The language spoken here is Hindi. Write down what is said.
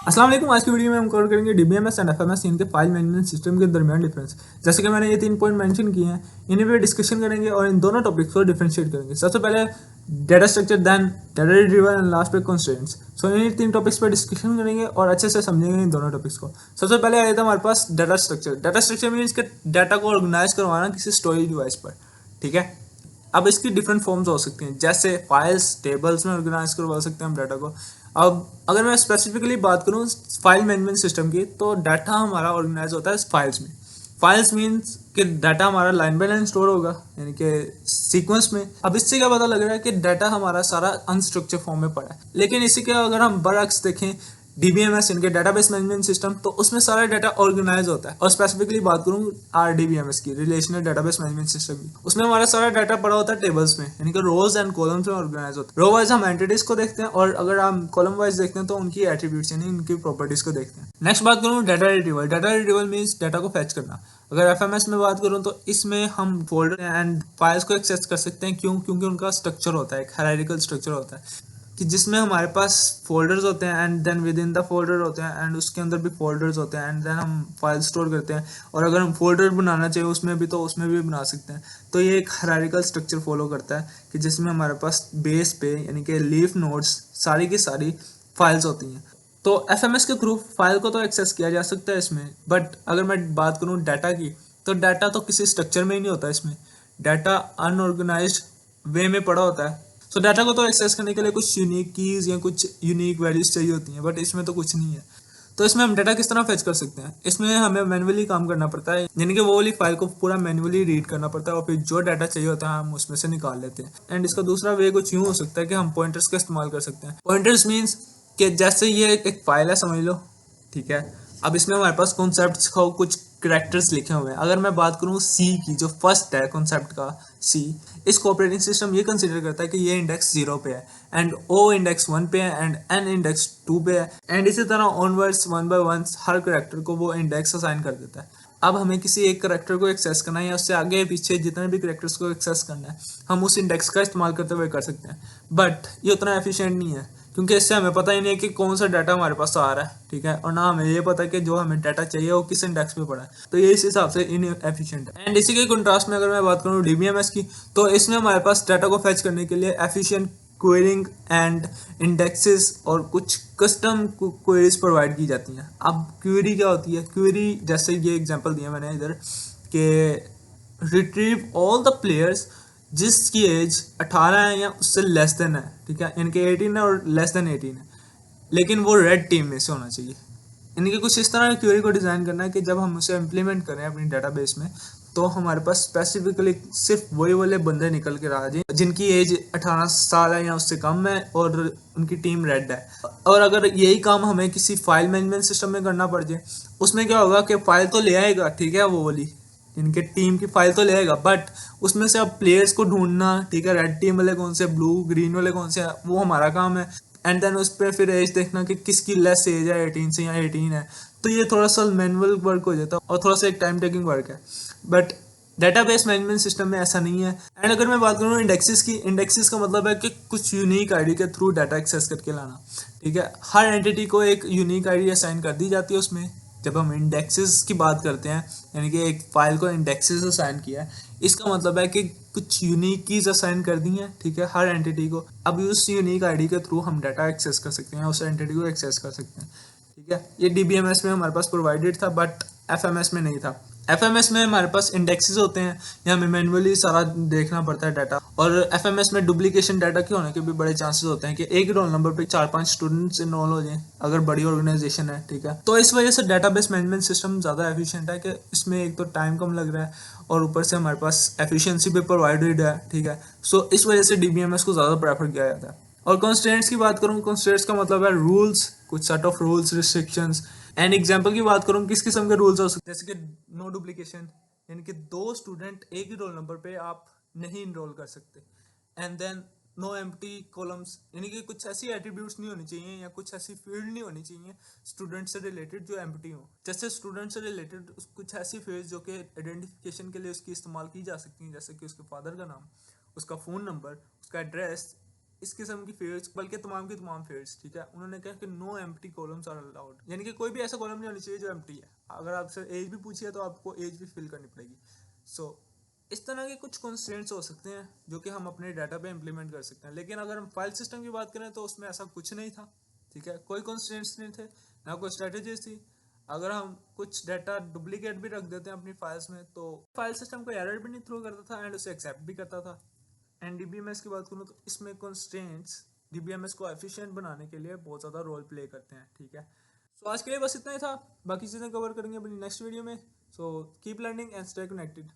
अस्सलाम वालेकुम। आज की वीडियो में हम कवर करेंगे डीबीएमएस एंड एफएमएस इनके फाइल मैनेजमेंट सिस्टम के दरमियान डिफरेंस। जैसे कि मैंने ये 3 पॉइंट मेंशन किए हैं, इन्हीं पे डिस्कशन करेंगे और इन दोनों टॉपिक्स को डिफरेंशिएट करेंगे। सबसे पहले data structure, then data retrieval and last पे कंस्ट्रेंट्स। सो इन 3 टॉपिक्स पर डिस्कशन करेंगे और अच्छे से समझेंगे इन दोनों टॉपिक्स को। सबसे पहले आया था हमारे पास data structure. Data structure means के डाटा को ऑर्गेनाइज करवाना किसी स्टोरेज डिवाइस पर। ठीक है, अब इसकी डिफरेंट फॉर्म्स हो सकती हैं, जैसे फाइल्स, टेबल्स में ऑर्गेनाइज करवा सकते हैं हम डाटा को। अब अगर मैं स्पेसिफिकली बात करूँ फाइल मैनेजमेंट सिस्टम की, तो डाटा हमारा ऑर्गेनाइज होता है फाइल्स में। फाइल्स मीन्स कि डाटा हमारा लाइन बाय लाइन स्टोर होगा, यानी कि सीक्वेंस में। अब इससे क्या पता लग रहा है कि डाटा हमारा सारा अनस्ट्रक्चर फॉर्म में पड़ा है। लेकिन इसी के अगर हम बरअक्स देखें, डीबीएमएस इनके डाटाबेस मैनेजमेंट सिस्टम, तो उसमें सारा डाटा ऑर्गेनाइज होता है। और स्पेसिफिकली बात करूँ आरडीबीएमएस की, रिलेशनल डाटाबेस मैनेजमेंट सिस्टम की, उसमें हमारा सारा डाटा पड़ा होता है टेबल्स में, यानी कि रोज एंड कॉलम्स में ऑर्गेनाइज होता है। रो वाइज हम एंटिटीज को देखते हैं और अगर हम कॉलम वाइज देखते हैं तो उनकी एट्रीब्यूट्स यानी उनकी प्रॉपर्टीज को देखते हैं। नेक्स्ट बात करूँ data retrieval. Data retrieval means data को फैच करना। अगर एफएमएस में बात करूँ तो इसमें हम फोल्डर एंड फाइल्स को एक्सेस कर सकते हैं। क्यों? क्योंकि उनका स्ट्रक्चर होता है, एक हायरार्किकल स्ट्रक्चर होता है, कि जिसमें हमारे पास फोल्डर्स होते हैं एंड देन विद इन द फोल्डर होते हैं एंड उसके अंदर भी फोल्डर्स होते हैं एंड देन हम फाइल स्टोर करते हैं। और अगर हम फोल्डर बनाना चाहिए उसमें भी, तो उसमें भी बना सकते हैं। तो ये एक हायरार्किकल स्ट्रक्चर फॉलो करता है कि जिसमें हमारे पास बेस पे यानी कि लीफ नोड्स सारी की सारी फाइल्स होती हैं। तो एफएमएस के थ्रू फाइल को तो एक्सेस किया जा सकता है इसमें, बट अगर मैं बात करूँ डाटा की, तो डाटा तो किसी स्ट्रक्चर में ही नहीं होता इसमें। डाटा अनऑर्गेनाइज्ड वे में पड़ा होता है। सो डाटा को तो एक्सेस करने के लिए कुछ यूनिक कीज या कुछ यूनिक वैल्यूज चाहिए होती हैं, बट इसमें तो कुछ नहीं है। तो इसमें हम डाटा किस तरह फेच कर सकते हैं? इसमें हमें मैन्युअली काम करना पड़ता है, यानी कि वो वाली फाइल को पूरा मैन्युअली रीड करना पड़ता है और फिर जो डाटा चाहिए होता है हम उसमें से निकाल लेते हैं। एंड इसका दूसरा वे कुछ यूँ हो सकता है कि हम पॉइंटर्स का इस्तेमाल कर सकते हैं। पॉइंटर्स मीन्स कि जैसे ये एक फाइल है समझ लो, ठीक है। अब इसमें हमारे पास कॉन्सेप्ट को कुछ करेक्टर्स लिखे हुए हैं। अगर मैं बात करूँ सी की, जो फर्स्ट है कॉन्सेप्ट का सी, इसको ऑपरेटिंग सिस्टम ये कंसीडर करता है कि ये इंडेक्स 0 पे है एंड ओ इंडेक्स 1 पे है एंड एन इंडेक्स 2 पे है एंड इसी तरह ऑनवर्ड्स 1 बाय 1 हर करेक्टर को वो इंडेक्स असाइन कर देता है। अब हमें किसी एक करेक्टर को एक्सेस करना है या उससे आगे पीछे जितने भी करेक्टर्स को एक्सेस करना है, हम उस इंडेक्स का इस्तेमाल करते हुए कर सकते हैं। बट ये उतना एफिशिएंट नहीं है, क्योंकि इससे हमें पता ही नहीं है कि कौन सा डाटा हमारे पास आ रहा है, ठीक है, और ना हमें ये पता है कि जो हमें डाटा चाहिए वो किस इंडेक्स पे पड़ा है। तो ये इस हिसाब से इनएफिशिएंट है। एंड इसी के कंट्रास्ट में अगर मैं बात करूँ डीबीएमएस की, तो इसमें हमारे पास डाटा को फैच करने के लिए एफिशिएंट क्वेरिंग एंड इंडेक्सेस और कुछ कस्टम क्वेरीज प्रोवाइड की जाती हैं। अब क्वेरी क्या होती है? क्वेरी जैसे ये एग्जांपल दिया मैंने इधर कि रिट्रीव ऑल द प्लेयर्स जिसकी एज 18 है या उससे लेस देन है, ठीक है, इनके 18 है और लेस देन 18 है, लेकिन वो रेड टीम में से होना चाहिए। इनके कुछ इस तरह की क्वेरी को डिज़ाइन करना है कि जब हम उसे इम्प्लीमेंट करें अपनी डाटाबेस में, तो हमारे पास स्पेसिफिकली सिर्फ वही वाले बंदे निकल के आ जाए जिनकी एज 18 साल है या उससे कम है और उनकी टीम रेड है। और अगर यही काम हमें किसी फाइल मैनेजमेंट सिस्टम में करना पड़ जाए, उसमें क्या होगा कि फाइल तो ले आएगा, ठीक है, वो वाली इनके टीम की फाइल तो ले आएगा, बट उसमें से अब प्लेयर्स को ढूंढना, ठीक है, रेड टीम वाले कौन से, ब्लू ग्रीन वाले कौन से, वो हमारा काम है। एंड देन उस पर फिर एज देखना कि किसकी लेस एज है 18 से या 18 है। तो ये थोड़ा सा मैनुअल वर्क हो जाता है और थोड़ा सा एक टाइम टेकिंग वर्क है, बट डेटाबेस मैनेजमेंट सिस्टम में ऐसा नहीं है। एंड अगर मैं बात करूँ इंडेक्सेस की, इंडेक्सेस का मतलब है कि कुछ यूनिक आईडी के थ्रू डाटा एक्सेस करके लाना, ठीक है। हर एंटिटी को एक यूनिक आईडी असाइन कर दी जाती है उसमें। जब हम इंडेक्सेस की बात करते हैं, यानी कि एक फाइल को इंडेक्सेस असाइन किया है, इसका मतलब है कि कुछ यूनिक कीज असाइन कर दी हैं, ठीक है, हर एंटिटी को। अब उस यूनिक आईडी के थ्रू हम डाटा एक्सेस कर सकते हैं, उस एंटिटी को एक्सेस कर सकते हैं, ठीक है। ये डीबीएमएस में हमारे पास प्रोवाइडेड था, बट एफएमएस में नहीं था। एफएमएस में हमारे पास इंडेक्सेस होते हैं, यहाँ हमें मैन्युअली सारा देखना पड़ता है डाटा। और एफएमएस में डुप्लीकेशन डाटा के होने के भी बड़े चांसेस होते हैं कि एक रोल नंबर पे 4-5 स्टूडेंट्स इनरोल हो जाएं, अगर बड़ी ऑर्गेनाइजेशन है, ठीक है। तो इस वजह से डाटाबेस मैनेजमेंट सिस्टम ज़्यादा एफिशिएंट है कि इसमें एक तो टाइम कम लग रहा है और ऊपर से हमारे पास एफिशिएंसी भी प्रोवाइडेड है, ठीक है। सो इस वजह से डीबीएमएस को ज़्यादा प्रेफर किया जाता है। और कॉन्स्टेंट्स की बात करूँ, कॉन्स्टेंट्स का मतलब है रूल्स, कुछ set of rules, restrictions. And example की बात करूँ, किस किस्म के रूल्स हो सकते हैं, जैसे कि नो डुप्लीकेशन, यानी कि दो स्टूडेंट एक ही रोल नंबर पे आप नहीं इनरोल कर सकते। And then no empty columns, यानी कि कुछ ऐसी एट्रीब्यूट्स नहीं होनी चाहिए या कुछ ऐसी फील्ड नहीं होनी चाहिए स्टूडेंट से रिलेटेड जो एम्प्टी हो। जैसे स्टूडेंट से रिलेटेड कुछ ऐसी फील्ड्स जो कि आइडेंटिफिकेशन के लिए उसकी इस्तेमाल की जा सकती हैं, जैसे कि उसके फादर का नाम, उसका फ़ोन नंबर, उसका एड्रेस, इस किस्म की फील्ड्स, बल्कि तमाम की तमाम फील्ड्स, ठीक है। उन्होंने कहा कि no empty columns are allowed, यानी कि कोई भी ऐसा कॉलम नहीं होना चाहिए जो एम्प्टी है। अगर आपसे एज भी पूछिए तो आपको एज भी फिल करनी पड़ेगी। सो इस तरह के कुछ कंस्ट्रेंट्स हो सकते हैं जो कि हम अपने डाटा पे इम्प्लीमेंट कर सकते हैं। लेकिन अगर हम फाइल सिस्टम की बात करें तो उसमें ऐसा कुछ नहीं था, ठीक है। कोई कंस्ट्रेंट्स नहीं थे, ना कोई स्ट्रेटेजीज थी। अगर हम कुछ डाटा डुप्लीकेट भी रख देते हैं अपनी फाइल्स में तो फाइल सिस्टम को एरर भी नहीं थ्रो करता था एंड उसे एक्सेप्ट भी करता था। एंड डीबीएमएस की बात करूँ तो इसमें कंस्ट्रेंट्स डीबीएमएस को एफिशिएंट बनाने के लिए बहुत ज़्यादा रोल प्ले करते हैं, ठीक है। सो आज के लिए बस इतना ही था, बाकी चीज़ें कवर करेंगे अपनी नेक्स्ट वीडियो में। So keep learning and stay connected.